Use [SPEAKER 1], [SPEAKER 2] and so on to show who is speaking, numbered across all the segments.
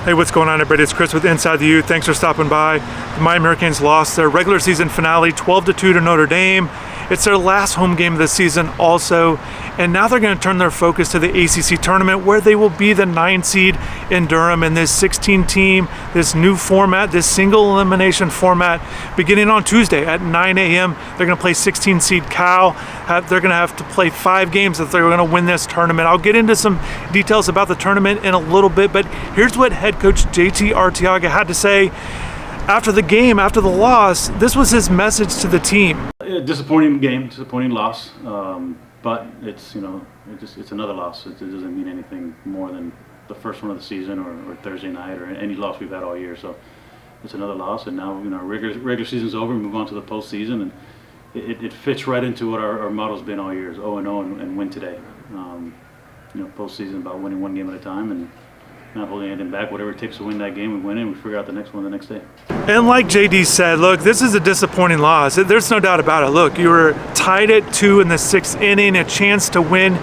[SPEAKER 1] Hey, what's going on, everybody? It's Chris with InsideTheU. Thanks for stopping by. The Miami Hurricanes lost their regular season finale 12-2 to Notre Dame. It's their last home game of the season also, and now they're going to turn their focus to the ACC tournament, where they will be the 9 seed in Durham in this 16-team, this new format, this single elimination format, beginning on Tuesday at 9 a.m. They're going to play 16 seed Cal. They're going to have to play 5 games if they're going to win this tournament. I'll get into some details about the tournament in a little bit, but here's what head coach JT Arteaga had to say after the game, after the loss. This was his message to the team.
[SPEAKER 2] Disappointing game, disappointing loss, but it's it's another loss. It doesn't mean anything more than the first one of the season or Thursday night or any loss we've had all year. So it's another loss, and now regular season's over. We move on to the postseason, and it fits right into what our motto's been all year: is 0-0 and win today. Postseason about winning one game at a time and not holding anything back. Whatever it takes to win that game, we win it, and we figure out the next one the next day.
[SPEAKER 1] And like JD said, look, this is a disappointing loss. There's no doubt about it. Look, you were tied at 2 in the 6th inning, a chance to win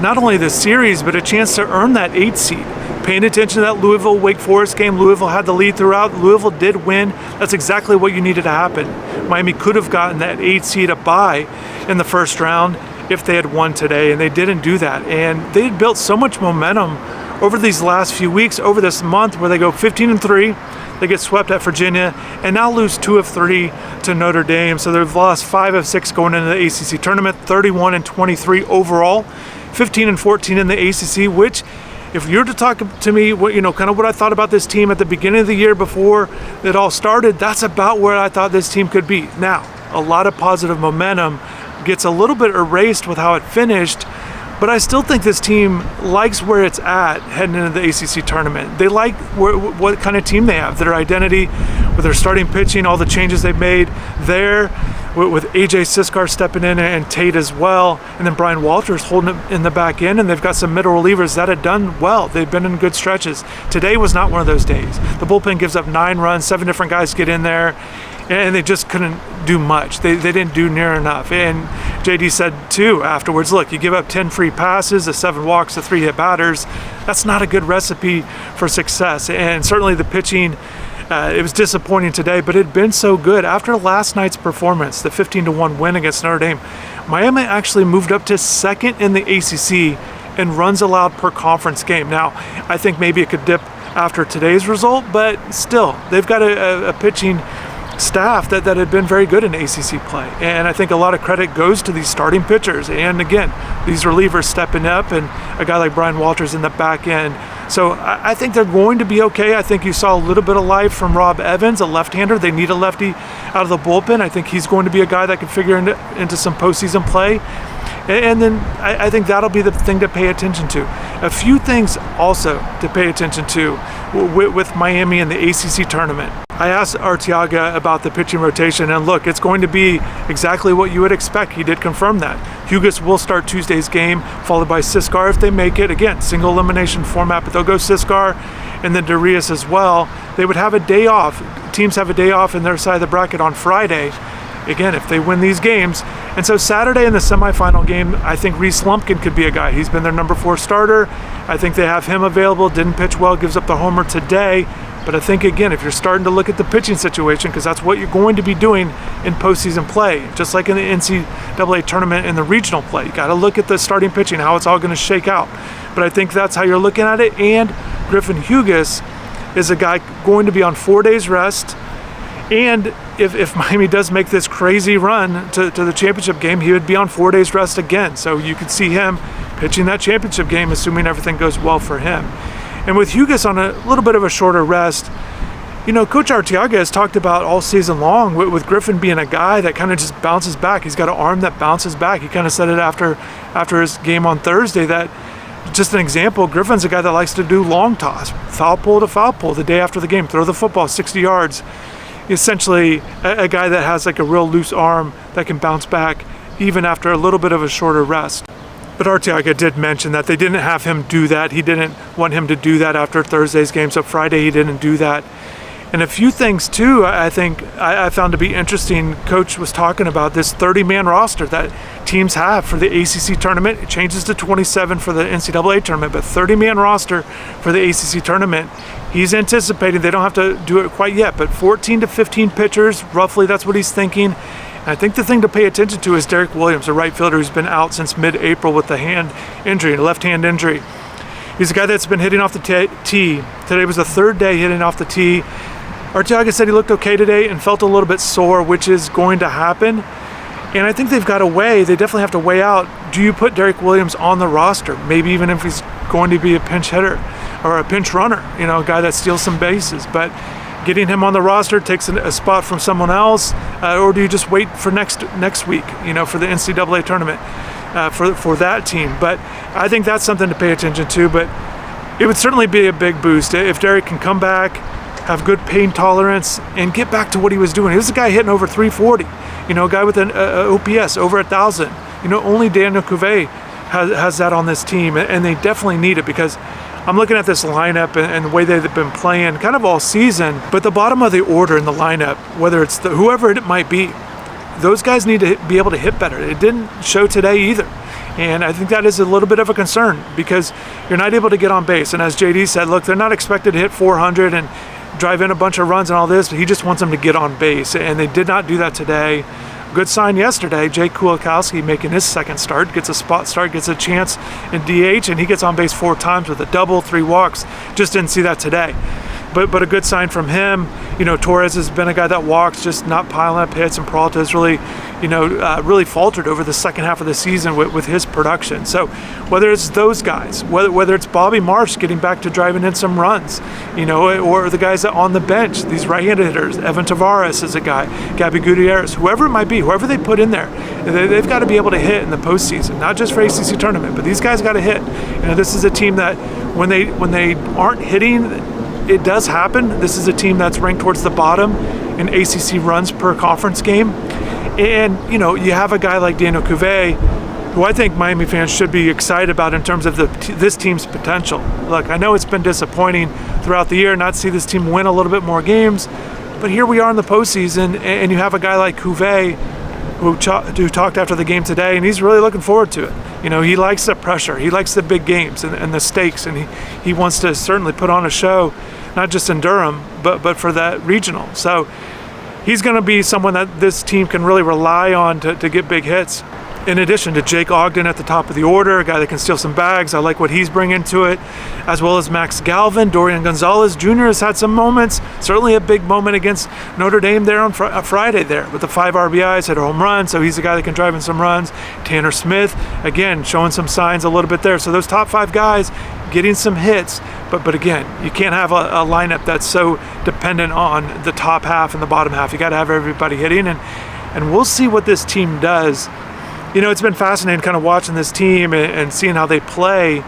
[SPEAKER 1] not only the series, but a chance to earn that 8 seed. Paying attention to that Louisville-Wake Forest game, Louisville had the lead throughout. Louisville did win. That's exactly what you needed to happen. Miami could have gotten that 8 seed a bye in the first round if they had won today, and they didn't do that. And they had built so much momentum over these last few weeks, over this month, where they go 15-3, they get swept at Virginia, and now lose 2 of 3 to Notre Dame. So they've lost 5 of 6 going into the ACC tournament, 31-23 overall, 15-14 in the ACC. Which, if you were to talk to me, kind of what I thought about this team at the beginning of the year before it all started, that's about where I thought this team could be. Now, a lot of positive momentum gets a little bit erased with how it finished. But I still think this team likes where it's at heading into the ACC tournament. They like what kind of team they have, their identity, with their starting pitching, all the changes they've made there, with AJ Siskar stepping in and Tate as well, and then Brian Walters holding it in the back end, and they've got some middle relievers that have done well. They've been in good stretches. Today was not one of those days. The bullpen gives up 9 runs, 7 different guys get in there, and they just couldn't do much. They didn't do near enough. And JD said too afterwards, look, you give up 10 free passes, the 7 walks, the 3 hit batters. That's not a good recipe for success. And certainly the pitching, it was disappointing today, but it had been so good. After last night's performance, the 15-1 win against Notre Dame, Miami actually moved up to 2nd in the ACC in runs allowed per conference game. Now, I think maybe it could dip after today's result, but still, they've got a pitching staff that had been very good in ACC play, and I think a lot of credit goes to these starting pitchers, and again, these relievers stepping up, and a guy like Brian Walters in the back end. So I think they're going to be okay. I think you saw a little bit of life from Rob Evans, a left-hander. They need a lefty out of the bullpen. I think he's going to be a guy that can figure into some postseason play. And then I think that'll be the thing to pay attention to. A few things also to pay attention to with Miami in the ACC tournament. I asked Arteaga about the pitching rotation, and look, it's going to be exactly what you would expect. He did confirm that. Hugus will start Tuesday's game, followed by Siskar if they make it. Again, single elimination format, but they'll go Siskar and then Darius as well. They would have a day off. Teams have a day off in their side of the bracket on Friday. Again, if they win these games. And so Saturday in the semifinal game, I think Reese Lumpkin could be a guy. He's been their number 4 starter. I think they have him available. Didn't pitch well, gives up the homer today. But I think, again, if you're starting to look at the pitching situation, because that's what you're going to be doing in postseason play, just like in the NCAA tournament and the regional play, you got to look at the starting pitching, how it's all going to shake out. But I think that's how you're looking at it. And Griffin Hugus is a guy going to be on 4 days rest. And if Miami does make this crazy run to the championship game, he would be on 4 days rest again. So you could see him pitching that championship game, assuming everything goes well for him. And with Hugus on a little bit of a shorter rest, Coach Arteaga has talked about all season long with Griffin being a guy that kind of just bounces back. He's got an arm that bounces back. He kind of said it after his game on Thursday that, just an example, Griffin's a guy that likes to do long toss, foul pole to foul pole the day after the game, throw the football 60 yards. Essentially a guy that has like a real loose arm that can bounce back even after a little bit of a shorter rest. But Arteaga did mention that they didn't have him do that. He didn't want him to do that after Thursday's game, so Friday he didn't do that. And a few things too, I think I found to be interesting. Coach was talking about this 30-man roster that teams have for the ACC tournament. It changes to 27 for the NCAA tournament, but 30-man roster for the ACC tournament. He's anticipating, they don't have to do it quite yet, but 14 to 15 pitchers, roughly that's what he's thinking. And I think the thing to pay attention to is Derek Williams, a right fielder who's been out since mid-April with the hand injury, a left hand injury. He's a guy that's been hitting off the tee. Today was the third day hitting off the tee. Arteaga said he looked okay today and felt a little bit sore, which is going to happen. And I think they've got to weigh, they definitely have to weigh out, do you put Derek Williams on the roster? Maybe even if he's going to be a pinch hitter or a pinch runner, a guy that steals some bases. But getting him on the roster takes a spot from someone else, or do you just wait for next week, for the NCAA tournament for that team? But I think that's something to pay attention to. But it would certainly be a big boost if Derek can come back, have good pain tolerance, and get back to what he was doing. He was a guy hitting over 340, a guy with an OPS over 1,000. Only Daniel Cuvée has that on this team, and they definitely need it, because I'm looking at this lineup and the way they've been playing kind of all season, but the bottom of the order in the lineup, whether it's whoever it might be, those guys need to be able to hit better. It didn't show today either. And I think that is a little bit of a concern, because you're not able to get on base. And as JD said, look, they're not expected to hit 400 and drive in a bunch of runs and all this, but he just wants them to get on base, and they did not do that today. Good sign yesterday, Jake Kulikowski making his second start, gets a spot start, gets a chance in DH, and he gets on base 4 times with a double, 3 walks. Just didn't see that today. But a good sign from him. Torres has been a guy that walks, just not piling up hits, and Peralta has really, really faltered over the second half of the season with his production. So whether it's those guys, whether it's Bobby Marsh getting back to driving in some runs, or the guys on the bench, these right-handed hitters, Evan Tavares is a guy, Gabby Gutierrez, whoever it might be, whoever they put in there, they've got to be able to hit in the postseason, not just for ACC tournament, but these guys got to hit. This is a team that when they aren't hitting, it does happen. This is a team that's ranked towards the bottom in ACC runs per conference game. And, you have a guy like Daniel Cuvée, who I think Miami fans should be excited about in terms of this team's potential. Look, I know it's been disappointing throughout the year not to see this team win a little bit more games, but here we are in the postseason, and you have a guy like Cuvée who talked after the game today, and he's really looking forward to it. He likes the pressure. He likes the big games and the stakes, and he wants to certainly put on a show, not just in Durham, but for that regional. So he's going to be someone that this team can really rely on to get big hits. In addition to Jake Ogden at the top of the order, a guy that can steal some bags. I like what he's bringing to it, as well as Max Galvin. Dorian Gonzalez Jr. has had some moments, certainly a big moment against Notre Dame there on Friday there with the 5 RBIs, hit a home run, so he's a guy that can drive in some runs. Tanner Smith, again, showing some signs a little bit there. So those top 5 guys getting some hits, but again, you can't have a lineup that's so dependent on the top half and the bottom half. You got to have everybody hitting, and we'll see what this team does. It's been fascinating kind of watching this team and seeing how they play,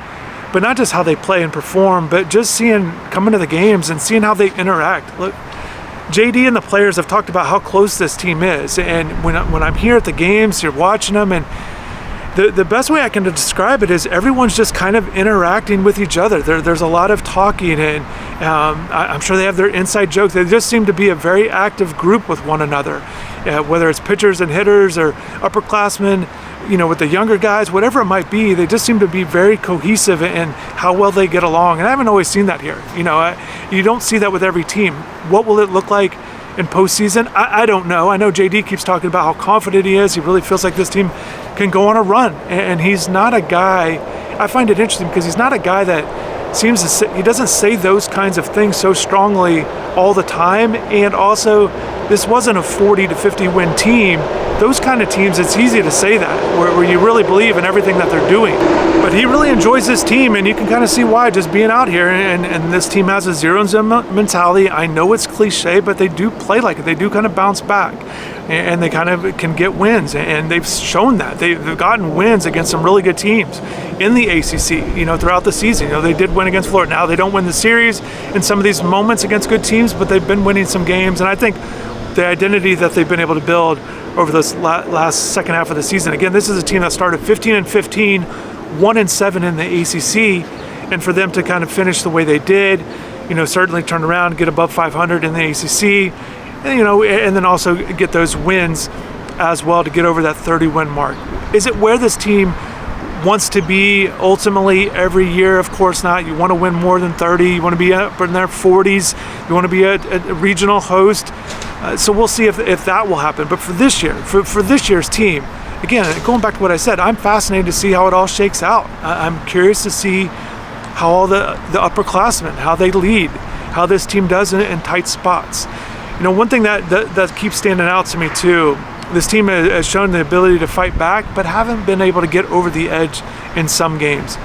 [SPEAKER 1] but not just how they play and perform, but just coming to the games and seeing how they interact. Look, JD and the players have talked about how close this team is, and when I'm here at the games, you're watching them, and the best way I can describe it is everyone's just kind of interacting with each other. There's a lot of talking, and I'm sure they have their inside jokes. They just seem to be a very active group with one another, whether it's pitchers and hitters or upperclassmen, with the younger guys, whatever it might be. They just seem to be very cohesive in how well they get along, and I haven't always seen that here. You don't see that with every team. What will it look like in postseason? I don't know. I know JD keeps talking about how confident he is. He really feels like this team can go on a run, and he's not a guy. I find it interesting because he's not a guy that seems to say, he doesn't say those kinds of things so strongly all the time. And also, this wasn't a 40 to 50 win team. Those kind of teams, it's easy to say that, where you really believe in everything that they're doing. But he really enjoys this team, and you can kind of see why just being out here. And this team has a 0-0 mentality. I know it's cliche, but they do play like it. They do kind of bounce back, and they kind of can get wins, and they've shown that. They've gotten wins against some really good teams in the ACC, throughout the season. They did win against Florida. Now they don't win the series in some of these moments against good teams, but they've been winning some games, and I think the identity that they've been able to build over this last second half of the season. Again, this is a team that started 15-15, 1-7 in the ACC, and for them to kind of finish the way they did, certainly turn around, get above 500 in the ACC, and then also get those wins as well to get over that 30-win mark. Is it where this team wants to be ultimately every year? Of course not. You want to win more than 30. You want to be up in their 40s. You want to be a regional host. So we'll see if that will happen. But for this year, for this year's team, again, going back to what I said, I'm fascinated to see how it all shakes out. I'm curious to see how all the upperclassmen, how they lead, how this team does in tight spots. One thing that keeps standing out to me too, this team has shown the ability to fight back, but haven't been able to get over the edge in some games.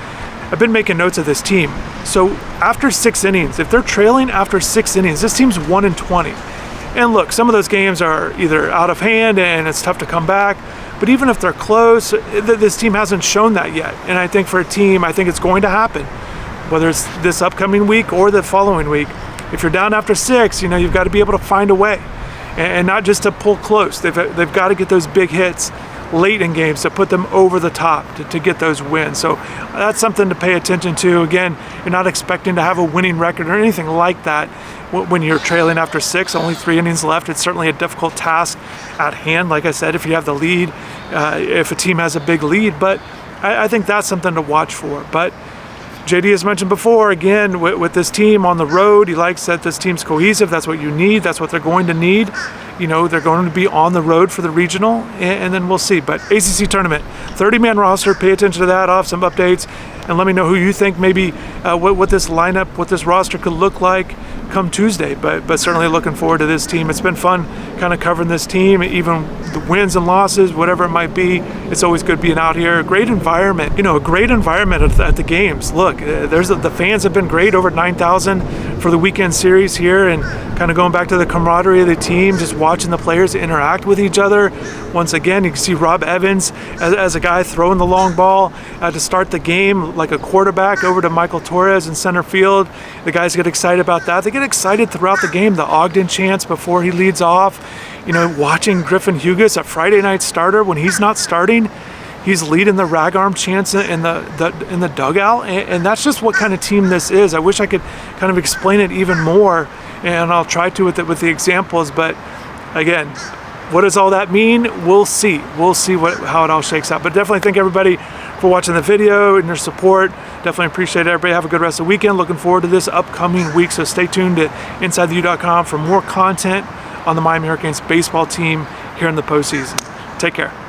[SPEAKER 1] I've been making notes of this team. So after 6 innings, if they're trailing after 6 innings, this team's 1-20. And look, some of those games are either out of hand and it's tough to come back, but even if they're close, this team hasn't shown that yet. And I think for a team, I think it's going to happen, whether it's this upcoming week or the following week. If you're down after 6, you've got to be able to find a way. And not just to pull close. They've got to get those big hits late in games to put them over the top to get those wins. So that's something to pay attention to. Again, you're not expecting to have a winning record or anything like that when you're trailing after 6, only 3 innings left. It's certainly a difficult task at hand, like I said, if you have the lead, if a team has a big lead. But I think that's something to watch for. But JD has mentioned before, again, with this team on the road, he likes that this team's cohesive. That's what you need. That's what they're going to need. They're going to be on the road for the regional, and then we'll see. But ACC tournament, 30-man roster, pay attention to that. I'll have some updates, and let me know who you think maybe what this lineup, what this roster could look like come Tuesday. But certainly looking forward to this team. It's been fun kind of covering this team, even the wins and losses, whatever it might be. It's always good being out here. A great environment, a great environment at the games. Look, the fans have been great, over 9,000 for the weekend series here, and kind of going back to the camaraderie of the team, just watching the players interact with each other. Once again, you can see Rob Evans as a guy throwing the long ball to start the game like a quarterback over to Michael Torres in center field. The guys get excited about that. They get excited throughout the game. The Ogden chants before he leads off. Watching Griffin Hugas, a Friday night starter, when he's not starting, he's leading the rag arm chants in the dugout, and that's just what kind of team this is. I wish I could kind of explain it even more, and I'll try to with the examples. But again, what does all that mean? We'll see. We'll see how it all shakes out. But definitely thank everybody for watching the video and your support. Definitely appreciate it. Everybody have a good rest of the weekend. Looking forward to this upcoming week. So stay tuned to InsideTheU.com for more content on the Miami Hurricanes baseball team here in the postseason. Take care.